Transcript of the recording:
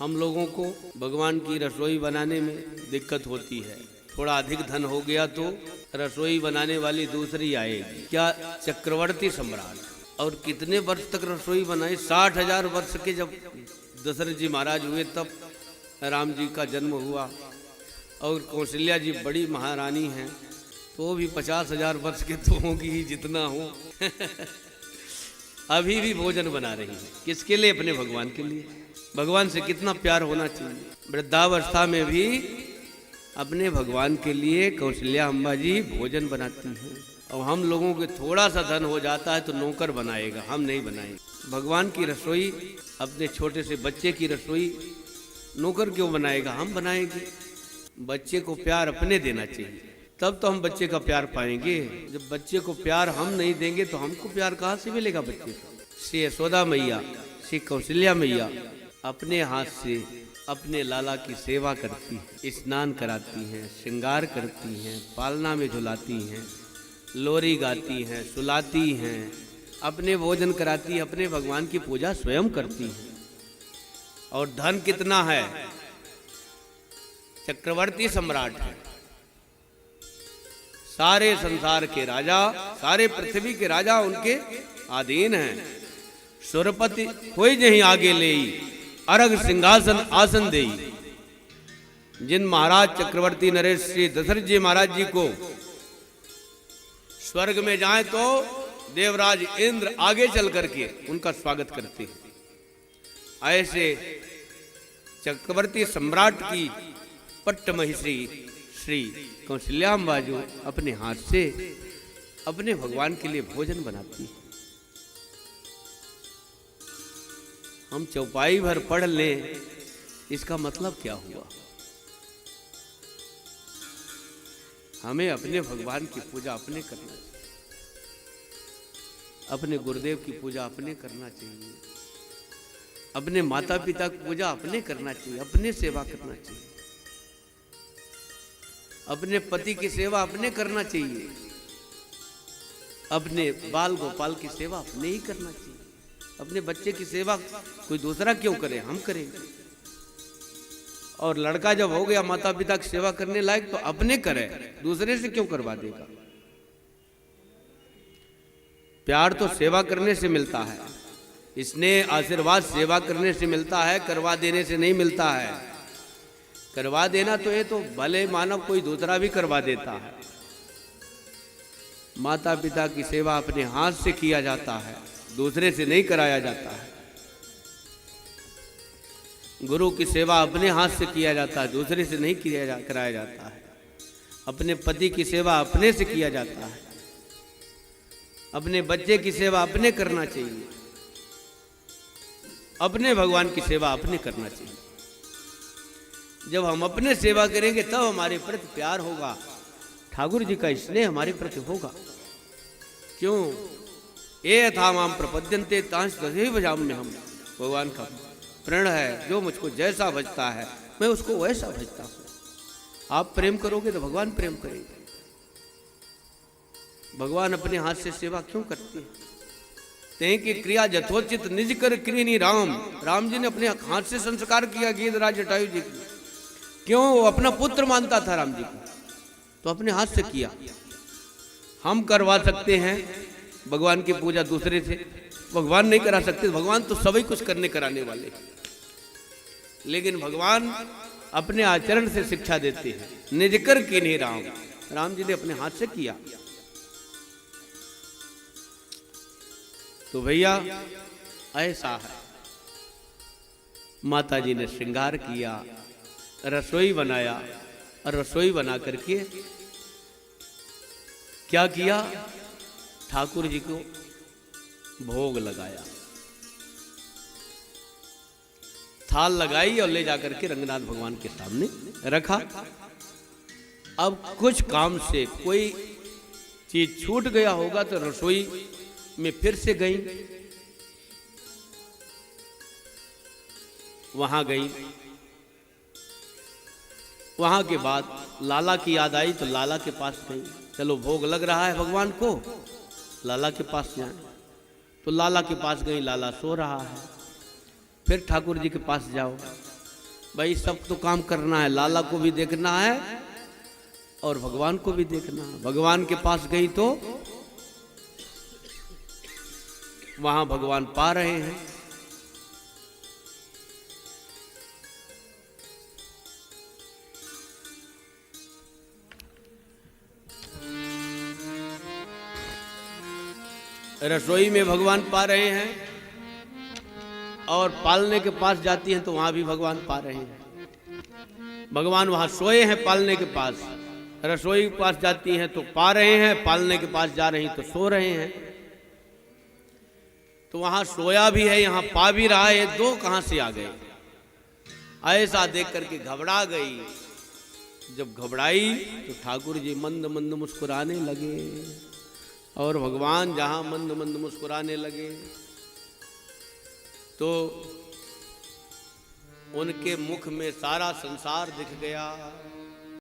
हम लोगों को भगवान की रसोई बनाने में दिक्कत होती है। थोड़ा अधिक धन हो गया तो रसोई बनाने वाली दूसरी आएगी। क्या चक्रवर्ती सम्राट और कितने वर्ष तक रसोई बनाई? 60,000 वर्ष के जब दशरथ जी महाराज हुए तब राम जी का जन्म हुआ। और कौशल्या जी बड़ी महारानी हैं तो भी 50,000 वर्ष के तो होंगी ही जितना हो। अभी भी भोजन बना रही है। किसके लिए? अपने भगवान के लिए। भगवान से कितना प्यार होना चाहिए। वृद्धावस्था में भी अपने भगवान के लिए कौशल्या अम्बा जी भोजन बनाती हैं। और हम लोगों के थोड़ा सा धन हो जाता है तो नौकर बनाएगा, हम नहीं बनाएंगे। भगवान की रसोई, अपने छोटे से बच्चे की रसोई नौकर क्यों बनाएगा? हम बनाएंगे। बच्चे को प्यार अपने देना चाहिए, तब तो हम बच्चे का प्यार पाएंगे। जब बच्चे को प्यार हम नहीं देंगे तो हमको प्यार कहाँ से मिलेगा बच्चे का? श्री यशोदा मैया, श्री कौशल्या मैया अपने हाथ से अपने लाला की सेवा करती हैं, स्नान कराती हैं, श्रृंगार करती हैं, पालना में झुलाती हैं, लोरी गाती हैं, सुलाती हैं, अपने भोजन कराती हैं, अपने भगवान की पूजा स्वयं करती हैं। और धन कितना है? चक्रवर्ती सम्राट है। सारे संसार के राजा, सारे पृथ्वी के राजा उनके अधीन हैं। सुरपति कोई नहीं आगे ले, अर्घ सिंहासन आसन दे। जिन महाराज चक्रवर्ती नरेश श्री दशरथ जी महाराज जी को स्वर्ग में जाएं तो देवराज इंद्र आगे चल करके उनका स्वागत करते हैं। ऐसे चक्रवर्ती सम्राट की पट्टमहिषी श्री कौशल्या अम्बा जो अपने हाथ से अपने भगवान के लिए भोजन बनाती है। हम चौपाई भर पढ़ लें, इसका मतलब क्या हुआ? हमें अपने भगवान की पूजा अपने करना चाहिए, अपने गुरुदेव की पूजा अपने करना चाहिए, अपने माता पिता की पूजा अपने करना चाहिए, अपने सेवा करना चाहिए, अपने पति की सेवा अपने करना चाहिए, अपने बाल गोपाल की सेवा अपने ही करना चाहिए। अपने बच्चे की सेवा कोई दूसरा क्यों करे? हम करेंगे। और लड़का जब हो गया माता पिता की सेवा करने लायक तो अपने करे, दूसरे से क्यों करवा देगा? प्यार तो सेवा करने से मिलता है, स्नेह आशीर्वाद सेवा करने से मिलता है, करवा देने से नहीं मिलता है। करवा देना तो ये तो भले मानव कोई दूसरा भी करवा देता है। माता पिता की सेवा अपने हाथ से किया जाता है, दूसरे से नहीं कराया जाता है। गुरु की सेवा अपने हाथ से किया जाता है, दूसरे से नहीं कराया जाता है। अपने पति की सेवा अपने से किया जाता है। अपने बच्चे की सेवा अपने करना चाहिए, अपने भगवान की सेवा अपने करना चाहिए। जब हम अपने सेवा करेंगे तब हमारे प्रति प्यार होगा, ठाकुर जी का स्नेह हमारे प्रति होगा। क्यों? ये था माम प्रपद्यन्ते तांश तथैव भजाम्यहम्। हम भगवान का प्रण है, जो मुझको जैसा भजता है मैं उसको वैसा भजता हूँ। आप प्रेम करोगे तो भगवान प्रेम करेंगे। भगवान अपने हाथ से सेवा क्यों करते हैं? तें की क्रिया यथोचित निज कर क्रियनी राम। राम जी ने अपने हाथ से संस्कार किया गीधराज जटायु जी की। क्यों? वो अपना पुत्र मानता था राम जी को, तो अपने हाथ से किया। हम करवा सकते हैं भगवान की पूजा दूसरे से, भगवान नहीं करा सकते। भगवान तो सभी कुछ करने कराने वाले, लेकिन भगवान अपने आचरण से शिक्षा देते हैं। निज कर की नहीं राम, राम जी ने अपने हाथ से किया। तो भैया ऐसा है, माता जी ने श्रृंगार किया, रसोई बनाया, और रसोई बना करके क्या किया? ठाकुर जी को भोग लगाया, थाल लगाई और ले जाकर के रंगनाथ भगवान के सामने रखा। अब कुछ काम से कोई चीज छूट गया होगा तो रसोई में फिर से गई, वहां गई। वहां के बाद लाला की याद आई तो लाला के पास गई। चलो भोग लग रहा है भगवान को, लाला के पास जाए। तो लाला के पास गई, लाला सो रहा है। फिर ठाकुर जी के पास जाओ, भाई सब तो काम करना है, लाला को भी देखना है और भगवान को भी देखना है। भगवान के पास गई तो वहां भगवान पा रहे हैं। रसोई में भगवान पा रहे हैं और पालने के पास जाती हैं तो वहां भी भगवान पा रहे हैं। भगवान वहां सोए हैं पालने के पास, रसोई के पास जाती हैं तो पा रहे हैं, पालने के पास जा रही तो सो रहे हैं। तो वहां सोया भी है, यहां पा भी रहा है, दो कहां से आ गए? ऐसा देख करके घबरा गई। जब घबराई तो ठाकुर जी मंद मंद मुस्कुराने लगे और भगवान जहां मंद मंद मुस्कुराने लगे तो उनके मुख में सारा संसार दिख गया।